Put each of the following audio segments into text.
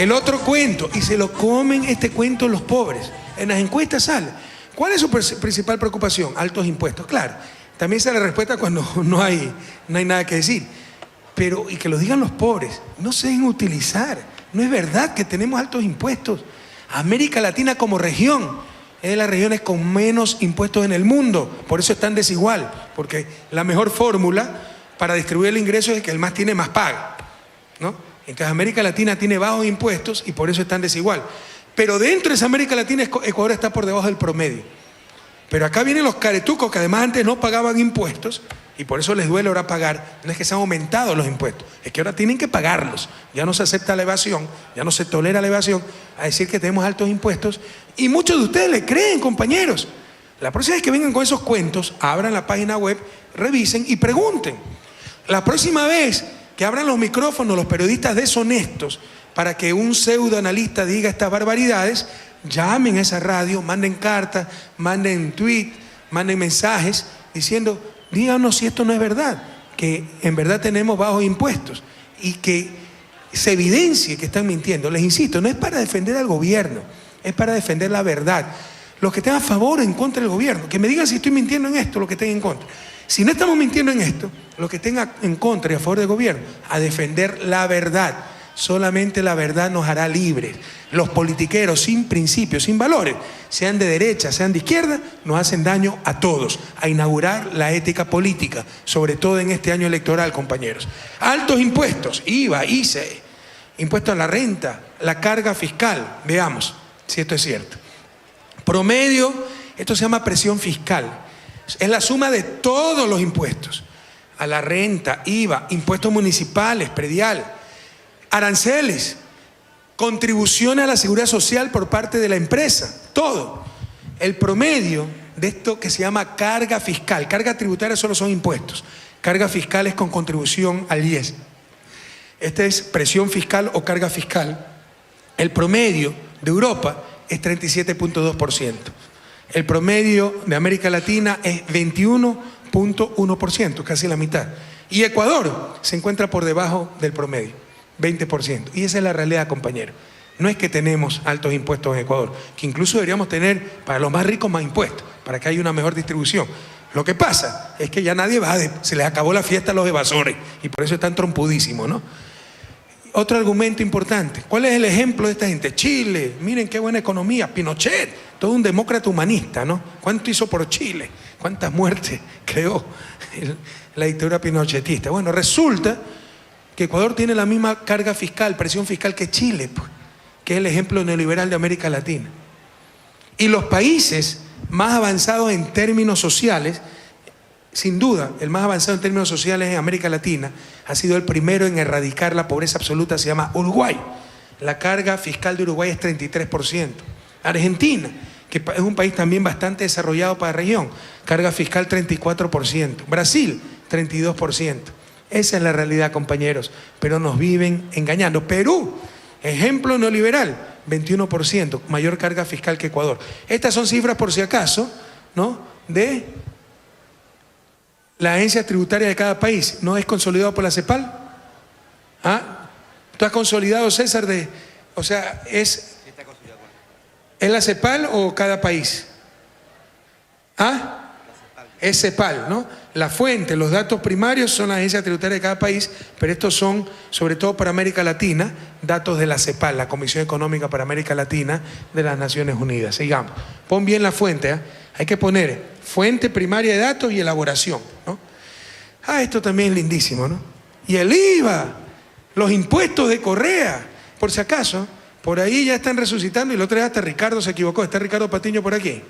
El otro cuento, y se lo comen este cuento los pobres. En las encuestas sale. ¿Cuál es su principal preocupación? Altos impuestos. Claro, también se la respuesta cuando no hay nada que decir. Pero, y que lo digan los pobres, no se deben utilizar. No es verdad que tenemos altos impuestos. América Latina como región es de las regiones con menos impuestos en el mundo. Por eso es tan desigual. Porque la mejor fórmula para distribuir el ingreso es que el más tiene más paga, ¿no? Entonces América Latina tiene bajos impuestos y por eso es tan desigual. Pero dentro de esa América Latina, Ecuador está por debajo del promedio. Pero acá vienen los caretucos que además antes no pagaban impuestos y por eso les duele ahora pagar. No es que se han aumentado los impuestos, es que ahora tienen que pagarlos. Ya no se acepta la evasión, ya no se tolera la evasión, a decir que tenemos altos impuestos. Y muchos de ustedes le creen, compañeros. La próxima vez que vengan con esos cuentos, abran la página web, revisen y pregunten. La próxima vez que abran los micrófonos los periodistas deshonestos para que un pseudoanalista diga estas barbaridades, llamen a esa radio, manden cartas, manden tweets, manden mensajes diciendo, díganos si esto no es verdad, que en verdad tenemos bajos impuestos y que se evidencie que están mintiendo. Les insisto, no es para defender al gobierno, es para defender la verdad. Los que estén a favor o en contra del gobierno, que me digan si estoy mintiendo en esto, los que estén en contra. Si no estamos mintiendo en esto, los que estén en contra y a favor del gobierno, a defender la verdad. Solamente la verdad nos hará libres. Los politiqueros sin principios, sin valores, sean de derecha, sean de izquierda, nos hacen daño a todos. A inaugurar la ética política, sobre todo en este año electoral, compañeros. Altos impuestos, IVA, ICE, impuesto a la renta, la carga fiscal. Veamos si esto es cierto. Promedio, esto se llama presión fiscal. Es la suma de todos los impuestos. A la renta, IVA, impuestos municipales, predial, aranceles, contribuciones a la seguridad social por parte de la empresa, todo. El promedio de esto que se llama carga fiscal, carga tributaria solo son impuestos, carga fiscal es con contribución al IES. Esta es presión fiscal o carga fiscal. El promedio de Europa es 37.2%. El promedio de América Latina es 21.1%, casi la mitad. Y Ecuador se encuentra por debajo del promedio, 20%. Y esa es la realidad, compañeros. No es que tenemos altos impuestos en Ecuador, que incluso deberíamos tener para los más ricos más impuestos, para que haya una mejor distribución. Lo que pasa es que ya nadie va, se les acabó la fiesta a los evasores y por eso están trompudísimos, ¿no? Otro argumento importante, ¿cuál es el ejemplo de esta gente? Chile, miren qué buena economía, Pinochet, todo un demócrata humanista, ¿no? ¿Cuánto hizo por Chile? ¿Cuántas muertes creó la dictadura pinochetista? Bueno, resulta que Ecuador tiene la misma carga fiscal, presión fiscal que Chile, pues, que es el ejemplo neoliberal de América Latina. Y los países más avanzados en términos sociales, sin duda, el más avanzado en términos sociales en América Latina, ha sido el primero en erradicar la pobreza absoluta, se llama Uruguay. La carga fiscal de Uruguay es 33%. Argentina, que es un país también bastante desarrollado para la región, carga fiscal 34%. Brasil, 32%. Esa es la realidad, compañeros, pero nos viven engañando. Perú, ejemplo neoliberal, 21%, mayor carga fiscal que Ecuador. Estas son cifras, por si acaso, ¿no?, de la agencia tributaria de cada país. ¿No es consolidado por la CEPAL? ¿Ah? ¿Tú has consolidado, César? O sea, ¿es la CEPAL o cada país? ¿Ah? Es CEPAL, ¿no? La fuente, los datos primarios son la agencia tributaria de cada país, pero estos son, sobre todo para América Latina, datos de la CEPAL, la Comisión Económica para América Latina de las Naciones Unidas. Sigamos. Pon bien la fuente, ¿eh? Hay que poner fuente primaria de datos y elaboración, ¿no? Ah, esto también es lindísimo, ¿no? Y el IVA, los impuestos de Correa, por si acaso, por ahí ya están resucitando, y el otro día hasta Ricardo se equivocó, está Ricardo Patiño por aquí.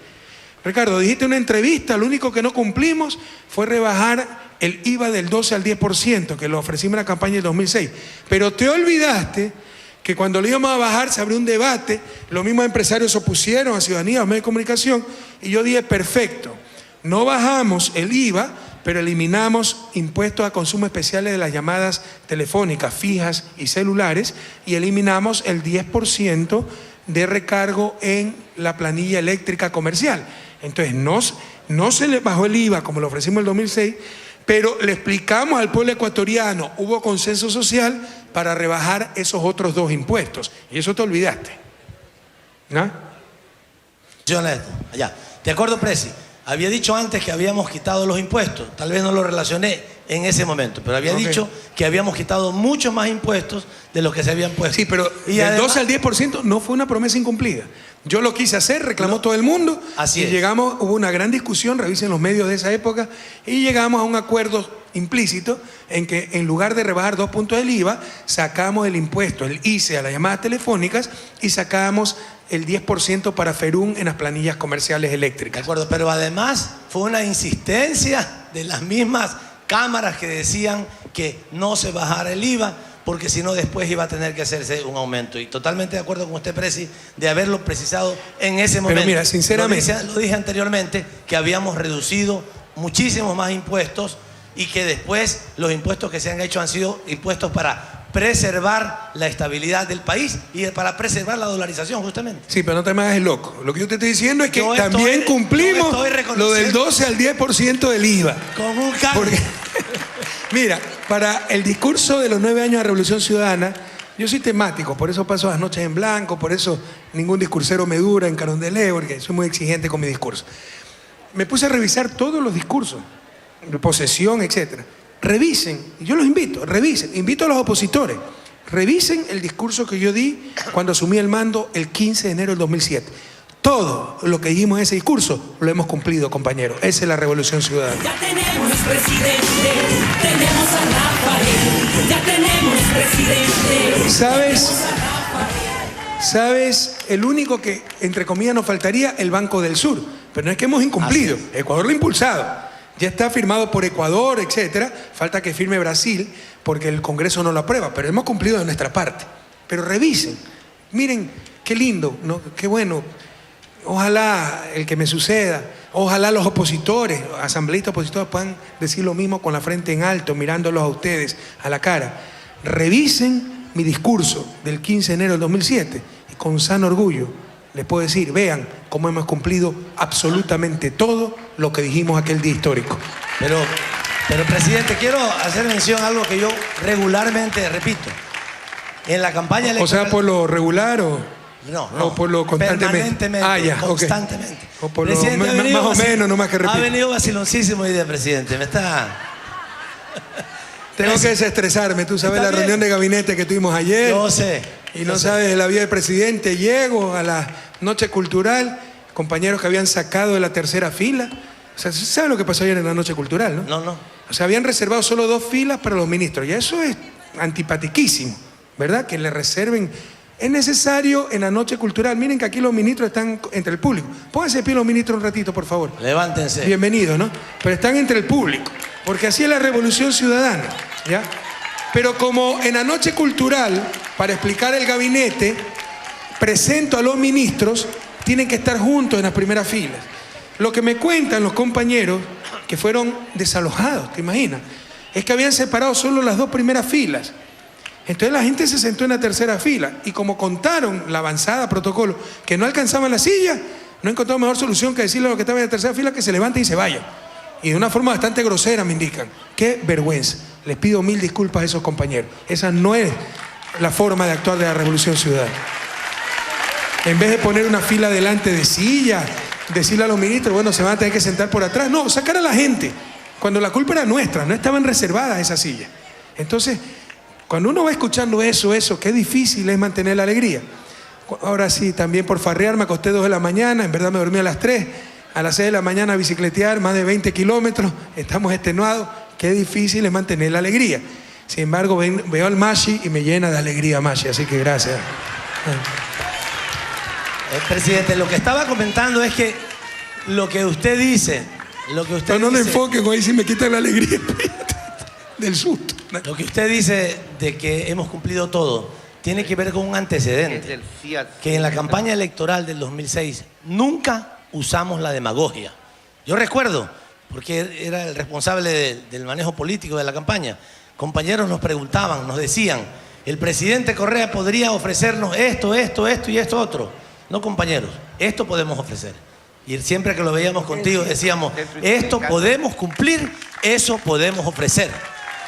Ricardo, dijiste en una entrevista, lo único que no cumplimos fue rebajar el IVA del 12 al 10%, que lo ofrecimos en la campaña del 2006. Pero te olvidaste que cuando lo íbamos a bajar se abrió un debate, los mismos empresarios se opusieron, a ciudadanía, a los medios de comunicación, y yo dije, perfecto, no bajamos el IVA, pero eliminamos impuestos a consumo especiales de las llamadas telefónicas, fijas y celulares, y eliminamos el 10% de recargo en la planilla eléctrica comercial. Entonces no se le bajó el IVA como lo ofrecimos en el 2006, pero le explicamos al pueblo ecuatoriano, hubo consenso social para rebajar esos otros dos impuestos. Y eso te olvidaste. ¿No? Ya. De acuerdo, Presi. Había dicho antes que habíamos quitado los impuestos. Tal vez no lo relacioné en ese momento, pero había dicho que habíamos quitado muchos más impuestos de los que se habían puesto. Sí, pero del 12 al 10% no fue una promesa incumplida. Yo lo quise hacer, reclamó todo el mundo. Así es. Llegamos, hubo una gran discusión, revisen los medios de esa época, y llegamos a un acuerdo implícito en que en lugar de rebajar 2 puntos del IVA, sacamos el impuesto, el ICE a las llamadas telefónicas y sacamos el 10% para Ferún en las planillas comerciales eléctricas. De acuerdo, pero además fue una insistencia de las mismas cámaras que decían que no se bajara el IVA, porque si no después iba a tener que hacerse un aumento. Y totalmente de acuerdo con usted, Presi, de haberlo precisado en ese momento. Pero mira, sinceramente... Lo dije anteriormente, que habíamos reducido muchísimos más impuestos y que después los impuestos que se han hecho han sido impuestos para preservar la estabilidad del país y para preservar la dolarización, justamente. Sí, pero no te me hagas el loco. Lo que yo te estoy diciendo es que también cumplimos lo del 12 al 10% del IVA. Con un cambio. Porque, mira, para el discurso de los 9 años de Revolución Ciudadana, yo soy temático, por eso paso las noches en blanco, por eso ningún discursero me dura en Carondelet, porque soy muy exigente con mi discurso. Me puse a revisar todos los discursos, de posesión, etcétera. Revisen, yo los invito, revisen, invito a los opositores, revisen el discurso que yo di cuando asumí el mando el 15 de enero del 2007. Todo lo que dijimos en ese discurso lo hemos cumplido, compañeros. Esa es la Revolución Ciudadana. Ya tenemos presidente, tenemos a Rafael. Ya tenemos presidente. ¿Sabes? El único que, entre comillas, nos faltaría, el Banco del Sur. Pero no es que hemos incumplido. Ecuador lo ha impulsado. Ya está firmado por Ecuador, etcétera. Falta que firme Brasil porque el Congreso no lo aprueba, pero hemos cumplido de nuestra parte. Pero revisen, miren qué lindo, ¿no? Qué bueno. Ojalá el que me suceda, ojalá los opositores, asambleístas opositores puedan decir lo mismo con la frente en alto, mirándolos a ustedes a la cara. Revisen mi discurso del 15 de enero del 2007 y con sano orgullo les puedo decir, vean cómo hemos cumplido absolutamente todo lo que dijimos aquel día histórico. Pero presidente, quiero hacer mención a algo que yo regularmente repito. En la campaña electoral... O sea, por lo regular o por lo constantemente. Permanentemente, ya, constantemente. Okay. O por lo más o menos, no más que repito. Ha venido vaciloncísimo hoy día, presidente. Me está... Tengo que desestresarme. Tú sabes la reunión de gabinete que tuvimos ayer. Yo sé. Y no sabes de la vida del presidente. Llego a la noche cultural, compañeros que habían sacado de la tercera fila. O sea, ¿sabe lo que pasó ayer en la noche cultural, no? No. O sea, habían reservado solo 2 filas para los ministros. Y eso es antipatiquísimo, ¿verdad? Que le reserven. Es necesario en la noche cultural. Miren que aquí los ministros están entre el público. Pónganse de pie los ministros un ratito, por favor. Levántense. Bienvenidos, ¿no? Pero están entre el público. Porque así es la Revolución Ciudadana, ¿ya? Pero como en la noche cultural, para explicar el gabinete, presento a los ministros, tienen que estar juntos en las primeras filas. Lo que me cuentan los compañeros que fueron desalojados, ¿te imaginas? Es que habían separado solo las 2 primeras filas. Entonces la gente se sentó en la tercera fila y como contaron la avanzada protocolo que no alcanzaban la silla, no encontraron mejor solución que decirle a los que estaban en la tercera fila que se levanten y se vayan. Y de una forma bastante grosera me indican. ¡Qué vergüenza! Les pido 1000 disculpas a esos compañeros. Esa no es la forma de actuar de la Revolución Ciudadana. En vez de poner una fila delante de sillas, decirle a los ministros, bueno, se van a tener que sentar por atrás. No, sacar a la gente. Cuando la culpa era nuestra, no estaban reservadas esas sillas. Entonces, cuando uno va escuchando eso, qué difícil es mantener la alegría. Ahora sí, también por farrear me acosté 2 de la mañana, en verdad me dormí a las 3. A las 6 de la mañana a bicicletear, más de 20 kilómetros, estamos extenuados. Qué difícil es mantener la alegría. Sin embargo, veo al Mashi y me llena de alegría Mashi, así que gracias. Presidente, lo que estaba comentando es que lo que usted dice, no le enfoquen, hoy sí me quitan la alegría del susto. Lo que usted dice de que hemos cumplido todo, tiene que ver con un antecedente. Que en la campaña electoral del 2006 nunca usamos la demagogia. Yo recuerdo, porque era el responsable del manejo político de la campaña, compañeros nos preguntaban, nos decían, el presidente Correa podría ofrecernos esto y esto otro. No, compañeros, esto podemos ofrecer. Y siempre que lo veíamos contigo decíamos, esto podemos cumplir, eso podemos ofrecer.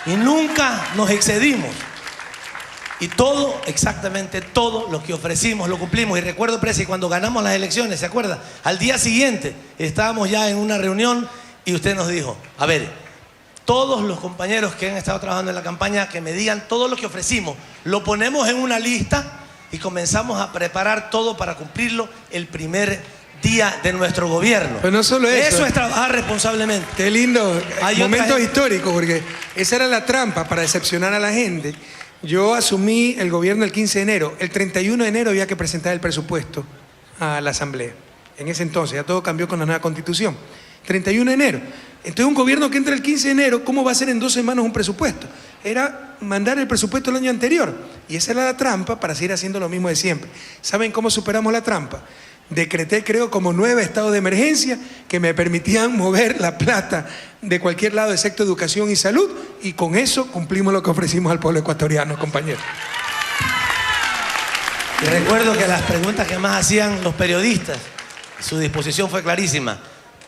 Y nunca nos excedimos. Y todo, exactamente todo lo que ofrecimos lo cumplimos. Y recuerdo, Presi, cuando ganamos las elecciones, ¿se acuerda? Al día siguiente estábamos ya en una reunión y usted nos dijo, a ver, todos los compañeros que han estado trabajando en la campaña, que me digan todo lo que ofrecimos, lo ponemos en una lista y comenzamos a preparar todo para cumplirlo el primer día de nuestro gobierno. Pero no solo eso. Eso es trabajar responsablemente. Qué lindo. Hay Momentos otra- históricos, porque esa era la trampa para decepcionar a la gente. Yo asumí el gobierno el 15 de enero. El 31 de enero había que presentar el presupuesto a la Asamblea. En ese entonces, ya todo cambió con la nueva Constitución. 31 de enero. Entonces, un gobierno que entra el 15 de enero, ¿cómo va a ser en 2 semanas un presupuesto? Era mandar el presupuesto el año anterior. Y esa era la trampa para seguir haciendo lo mismo de siempre. ¿Saben cómo superamos la trampa? Decreté, creo, como 9 estados de emergencia que me permitían mover la plata de cualquier lado, excepto educación y salud, y con eso cumplimos lo que ofrecimos al pueblo ecuatoriano, compañeros. Y recuerdo que las preguntas que más hacían los periodistas, su disposición fue clarísima.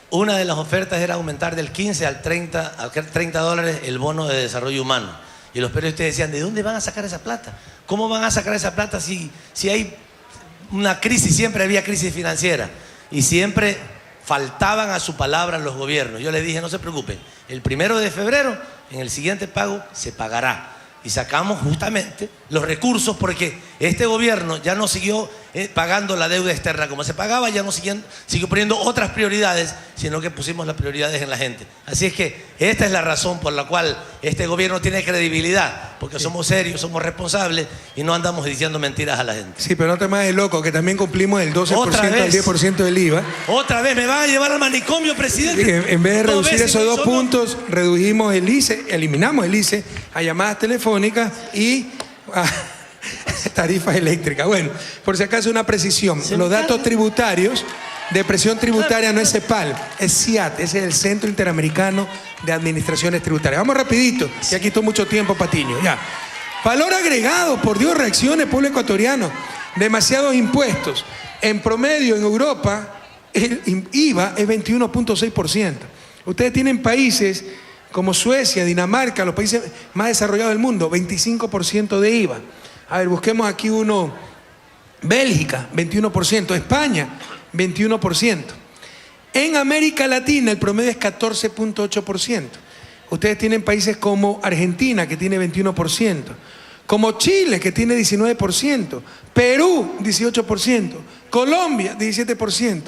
Una de las ofertas era aumentar del 15 al 30 dólares el bono de desarrollo humano. Y los periodistas decían, ¿de dónde van a sacar esa plata? ¿Cómo van a sacar esa plata si hay una crisis? Siempre había crisis financiera y siempre faltaban a su palabra los gobiernos. Yo les dije, no se preocupen, el 1 de febrero, en el siguiente pago, se pagará. Y sacamos justamente los recursos porque este gobierno ya no siguió pagando la deuda externa como se pagaba, ya no siguió poniendo otras prioridades, sino que pusimos las prioridades en la gente. Así es que esta es la razón por la cual este gobierno tiene credibilidad, porque somos serios, somos responsables y no andamos diciendo mentiras a la gente. Sí, pero no te más de loco, que también cumplimos el 12% al 10% del IVA. Otra vez me van a llevar al manicomio, presidente. Sí, en vez de reducir veces esos 2 somos- puntos, redujimos el ICE, eliminamos el ICE a llamadas telefónicas y a tarifas eléctricas. Bueno, por si acaso una precisión, los datos tributarios de presión tributaria no es CEPAL, es CIAT, ese es el Centro Interamericano de Administraciones Tributarias. Vamos rapidito, que aquí quitó mucho tiempo, Patiño. Ya. Valor agregado, por Dios, reacciones, pueblo ecuatoriano. Demasiados impuestos. En promedio, en Europa, el IVA es 21.6%. Ustedes tienen países como Suecia, Dinamarca, los países más desarrollados del mundo, 25% de IVA. A ver, busquemos aquí uno. Bélgica, 21%. España, 21%. En América Latina el promedio es 14.8%. Ustedes tienen países como Argentina, que tiene 21%. Como Chile, que tiene 19%. Perú, 18%. Colombia, 17%.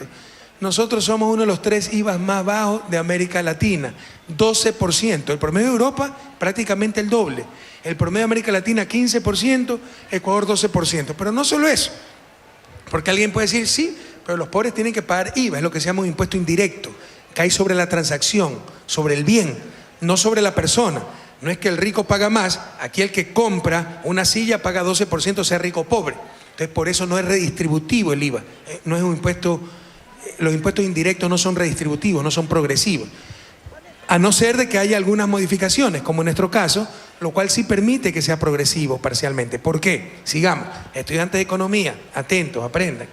Nosotros somos uno de los 3 IVAs más bajos de América Latina, 12%. El promedio de Europa, prácticamente el doble. El promedio de América Latina, 15%, Ecuador, 12%. Pero no solo eso, porque alguien puede decir, sí, pero los pobres tienen que pagar IVA, es lo que se llama un impuesto indirecto, cae sobre la transacción, sobre el bien, no sobre la persona. No es que el rico paga más, aquí el que compra una silla paga 12%, sea rico o pobre. Entonces, por eso no es redistributivo el IVA, no es un impuesto. Los impuestos indirectos no son redistributivos, no son progresivos. A no ser de que haya algunas modificaciones, como en nuestro caso, lo cual sí permite que sea progresivo parcialmente. ¿Por qué? Sigamos. Estudiantes de economía, atentos, aprendan.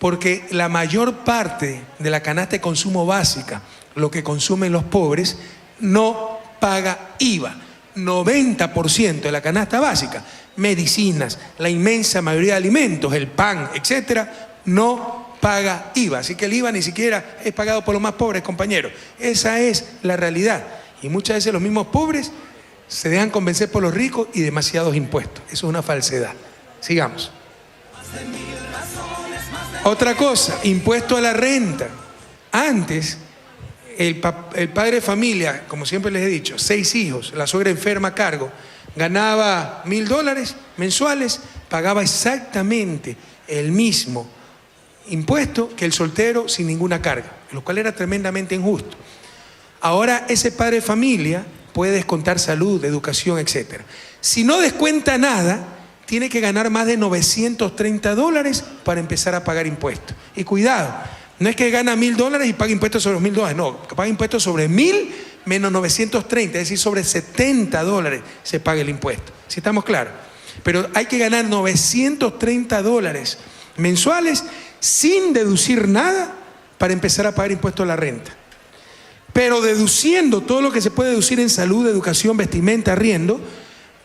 Porque la mayor parte de la canasta de consumo básica, lo que consumen los pobres, no paga IVA. 90% de la canasta básica, medicinas, la inmensa mayoría de alimentos, el pan, etcétera, no paga IVA. Así que el IVA ni siquiera es pagado por los más pobres, compañeros. Esa es la realidad. Y muchas veces los mismos pobres se dejan convencer por los ricos y demasiados impuestos. Eso es una falsedad. Sigamos. Otra cosa, impuesto a la renta. Antes, el padre de familia, como siempre les he dicho, 6 hijos, la suegra enferma a cargo, ganaba $1.000 mensuales, pagaba exactamente el mismo impuesto que el soltero sin ninguna carga, lo cual era tremendamente injusto. Ahora ese padre de familia puede descontar salud, educación, etc. Si no descuenta nada, tiene que ganar más de $930 para empezar a pagar impuestos. Y cuidado, no es que gana $1.000 y paga impuestos sobre los $1.000, no, paga impuestos sobre 1.000 menos 930, es decir, sobre $70 se paga el impuesto. ¿Sí estamos claros? Pero hay que ganar $930 mensuales sin deducir nada para empezar a pagar impuesto a la renta. Pero deduciendo todo lo que se puede deducir en salud, educación, vestimenta, arriendo,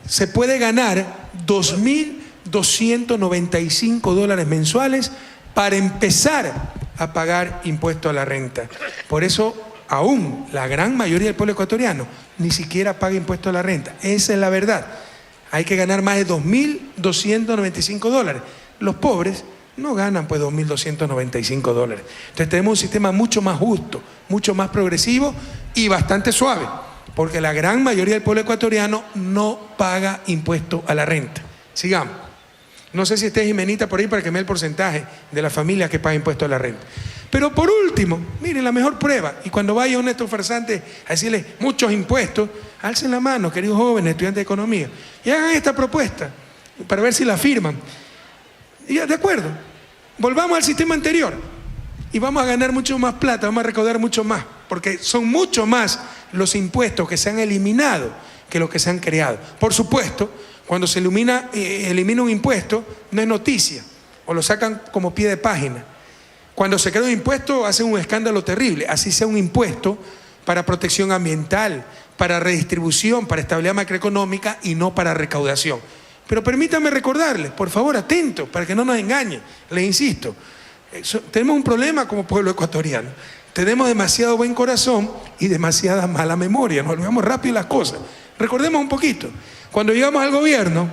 se puede ganar $2.295 mensuales para empezar a pagar impuesto a la renta. Por eso, aún la gran mayoría del pueblo ecuatoriano ni siquiera paga impuesto a la renta. Esa es la verdad. Hay que ganar más de $2.295. Los pobres no ganan pues $2.295. Entonces tenemos un sistema mucho más justo, mucho más progresivo y bastante suave, porque la gran mayoría del pueblo ecuatoriano no paga impuesto a la renta. Sigamos. No sé si esté Jimenita por ahí para que me dé el porcentaje de la familia que paga impuesto a la renta. Pero por último, miren, la mejor prueba, y cuando vaya un estos farsantes a decirles muchos impuestos, alcen la mano, queridos jóvenes, estudiantes de economía, y hagan esta propuesta para ver si la firman. Y de acuerdo, volvamos al sistema anterior y vamos a ganar mucho más plata, vamos a recaudar mucho más, porque son mucho más los impuestos que se han eliminado que los que se han creado. Por supuesto, cuando se elimina un impuesto, no es noticia, o lo sacan como pie de página. Cuando se crea un impuesto, hacen un escándalo terrible, así sea un impuesto para protección ambiental, para redistribución, para estabilidad macroeconómica y no para recaudación. Pero permítanme recordarles, por favor, atentos, para que no nos engañen, les insisto, tenemos un problema como pueblo ecuatoriano. Tenemos demasiado buen corazón y demasiada mala memoria, nos olvidamos rápido las cosas. Recordemos un poquito, cuando llegamos al gobierno,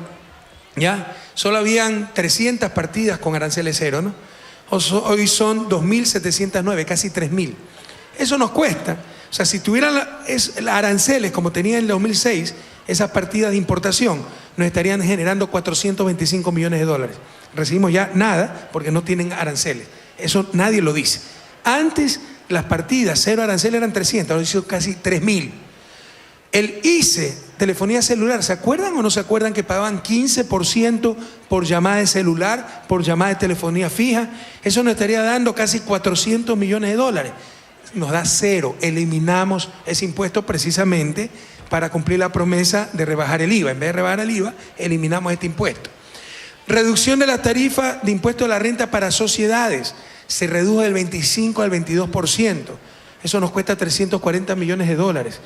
ya, solo habían 300 partidas con aranceles cero, ¿no? Hoy son 2.709, casi 3.000. Eso nos cuesta. O sea, si tuvieran aranceles como tenía en el 2006, esas partidas de importación nos estarían generando $425 millones. Recibimos ya nada porque no tienen aranceles. Eso nadie lo dice. Antes las partidas cero aranceles eran 300, ahora son casi 3.000. El ICE, telefonía celular, ¿se acuerdan o no se acuerdan que pagaban 15% por llamada de celular, por llamada de telefonía fija? Eso nos estaría dando casi $400 millones. Nos da cero. Eliminamos ese impuesto precisamente para cumplir la promesa de rebajar el IVA. En vez de rebajar el IVA, eliminamos este impuesto. Reducción de la tarifa de impuesto a la renta para sociedades. Se redujo del 25 al 22%. Eso nos cuesta $340 millones.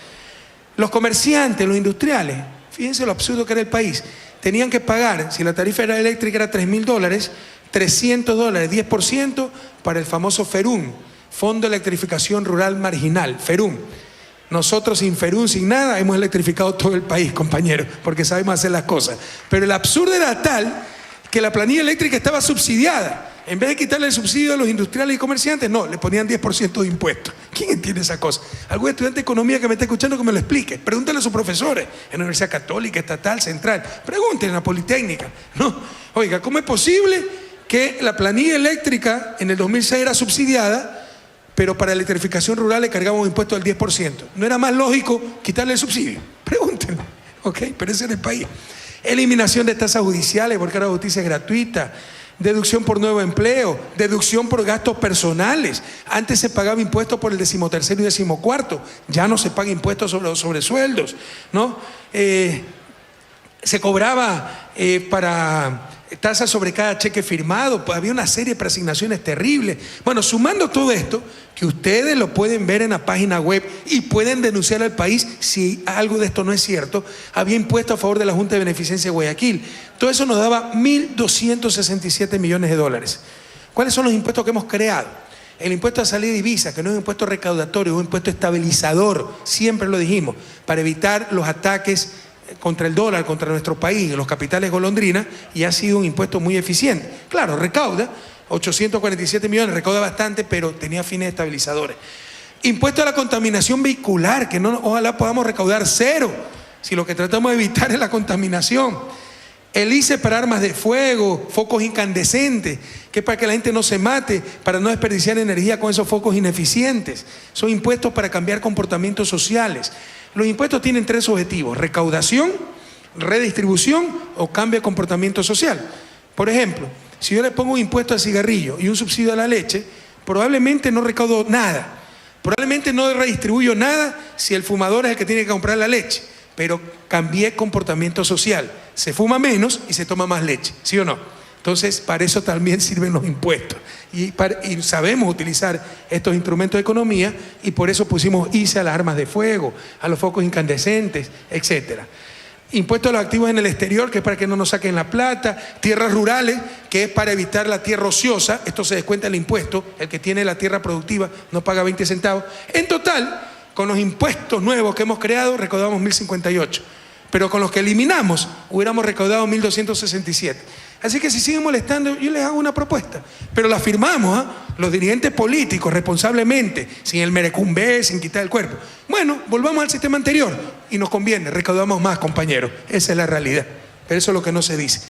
Los comerciantes, los industriales, fíjense lo absurdo que era el país, tenían que pagar, si la tarifa era eléctrica era $3.000, $300, 10% para el famoso FERUM, Fondo de Electrificación Rural Marginal, FERUM. Nosotros sin FERUM, sin nada, hemos electrificado todo el país, compañeros, porque sabemos hacer las cosas. Pero el absurdo era tal que la planilla eléctrica estaba subsidiada. En vez de quitarle el subsidio a los industriales y comerciantes, no, le ponían 10% de impuestos. ¿Quién entiende esa cosa? Algún estudiante de economía que me está escuchando que me lo explique. Pregúntale a sus profesores en la Universidad Católica, Estatal, Central. Pregúntenle en la Politécnica. No, oiga, ¿cómo es posible que la planilla eléctrica en el 2006 era subsidiada, pero para electrificación rural le cargamos un impuesto del 10%? ¿No era más lógico quitarle el subsidio? Pregúntenle. Ok, pero ese es el país. Eliminación de tasas judiciales porque ahora la justicia es gratuita. Deducción por nuevo empleo, deducción por gastos personales. Antes se pagaba impuesto por el 13º y 14º, ya no se paga impuesto sobre los sobresueldos, ¿no? Se cobraba para tasas sobre cada cheque firmado, pues había una serie de preasignaciones terribles. Bueno, sumando todo esto, que ustedes lo pueden ver en la página web y pueden denunciar al país si algo de esto no es cierto, había impuesto a favor de la Junta de Beneficencia de Guayaquil. Todo eso nos daba $1.267 millones. ¿Cuáles son los impuestos que hemos creado? El impuesto a salida de divisa, que no es un impuesto recaudatorio, es un impuesto estabilizador, siempre lo dijimos, para evitar los ataques contra el dólar, contra nuestro país, los capitales golondrina, y ha sido un impuesto muy eficiente. Claro, recauda 847 millones, recauda bastante, pero tenía fines estabilizadores. Impuesto a la contaminación vehicular, que no, ojalá podamos recaudar cero, si lo que tratamos de evitar es la contaminación. El ICE para armas de fuego, focos incandescentes, que es para que la gente no se mate, para no desperdiciar energía con esos focos ineficientes. Son impuestos para cambiar comportamientos sociales. Los impuestos tienen tres objetivos: recaudación, redistribución o cambio de comportamiento social. Por ejemplo, si yo le pongo un impuesto al cigarrillo y un subsidio a la leche, probablemente no recaudo nada. Probablemente no redistribuyo nada si el fumador es el que tiene que comprar la leche, pero cambié comportamiento social. Se fuma menos y se toma más leche, ¿sí o no? Entonces, para eso también sirven los impuestos. Y sabemos utilizar estos instrumentos de economía, y por eso pusimos ICE a las armas de fuego, a los focos incandescentes, etc. Impuesto a los activos en el exterior, que es para que no nos saquen la plata. Tierras rurales, que es para evitar la tierra ociosa. Esto se descuenta el impuesto. El que tiene la tierra productiva no paga 20 centavos. En total, con los impuestos nuevos que hemos creado, recaudamos 1.058. Pero con los que eliminamos, hubiéramos recaudado 1.267. Así que si siguen molestando, yo les hago una propuesta. Pero la firmamos, ¿eh? Los dirigentes políticos, responsablemente, sin el merecumbé, sin quitar el cuerpo. Bueno, volvamos al sistema anterior y nos conviene, recaudamos más, compañeros. Esa es la realidad. Pero eso es lo que no se dice.